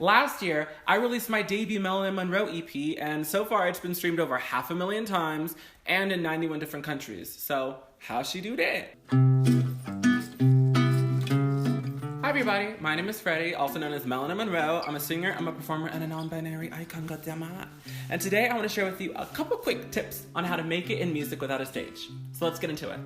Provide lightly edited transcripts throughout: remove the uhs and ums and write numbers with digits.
Last year, I released my debut Melanin Monroe EP, and so far it's been streamed over 500,000 times and in 91 different countries. So, how'd she do that? Hi everybody, my name is Freddie, also known as Melanin Monroe. I'm a singer, I'm a performer, and a non-binary icon, goddammit. And today I want to share with you a couple quick tips on how to make it in music without a stage. So let's get into it.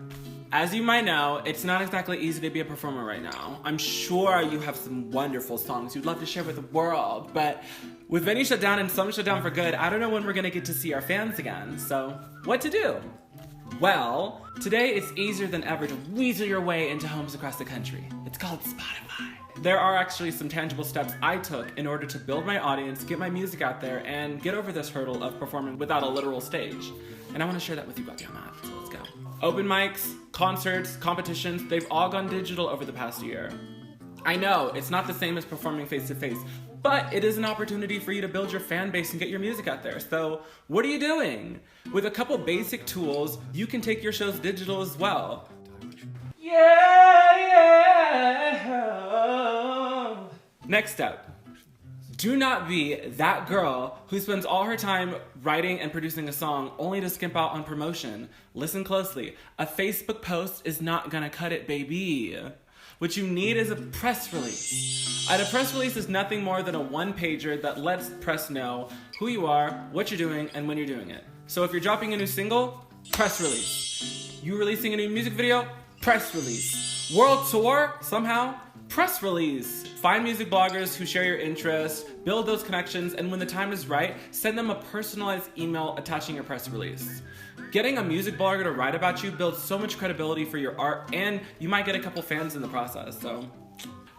As you might know, it's not exactly easy to be a performer right now. I'm sure you have some wonderful songs you'd love to share with the world, but with venues shut down and some shut down for good, I don't know when we're gonna get to see our fans again. So, what to do? Well, today it's easier than ever to weasel your way into homes across the country. It's called Spotify. There are actually some tangible steps I took in order to build my audience, get my music out there, and get over this hurdle of performing without a literal stage. And I want to share that with you, goddammit. So let's go. Open mics, concerts, competitions, they've all gone digital over the past year. I know, it's not the same as performing face-to-face, but it is an opportunity for you to build your fan base and get your music out there. So, what are you doing? With a couple basic tools, you can take your shows digital as well. Yeah. Next step. Do not be that girl who spends all her time writing and producing a song only to skimp out on promotion. Listen closely. A Facebook post is not gonna cut it, baby. What you need is a press release. And a press release is nothing more than a one-pager that lets press know who you are, what you're doing, and when you're doing it. So if you're dropping a new single, press release. You releasing a new music video, press release. World tour, somehow, press release. Find music bloggers who share your interests, build those connections, and when the time is right, send them a personalized email attaching your press release. Getting a music blogger to write about you builds so much credibility for your art, and you might get a couple fans in the process, so.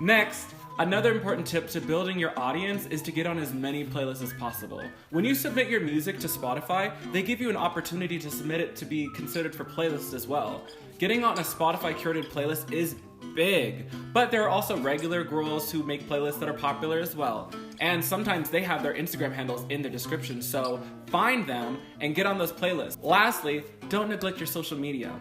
Next, another important tip to building your audience is to get on as many playlists as possible. When you submit your music to Spotify, they give you an opportunity to submit it to be considered for playlists as well. Getting on a Spotify curated playlist is big, but there are also regular girls who make playlists that are popular as well. And sometimes they have their Instagram handles in their description, so find them and get on those playlists. Lastly, don't neglect your social media.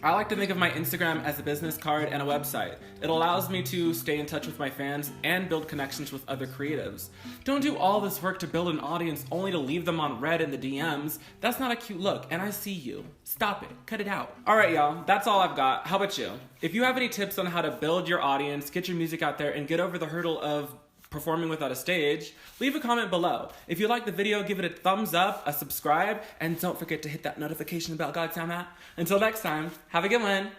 I like to think of my Instagram as a business card and a website. It allows me to stay in touch with my fans and build connections with other creatives. Don't do all this work to build an audience only to leave them on red in the DMs. That's not a cute look, and I see you. Stop it. Cut it out. Alright y'all, that's all I've got. How about you? If you have any tips on how to build your audience, get your music out there, and get over the hurdle of performing without a stage, leave a comment below. If you like the video, give it a thumbs up, a subscribe, and don't forget to hit that notification bell, goddammit. Until next time, have a good one.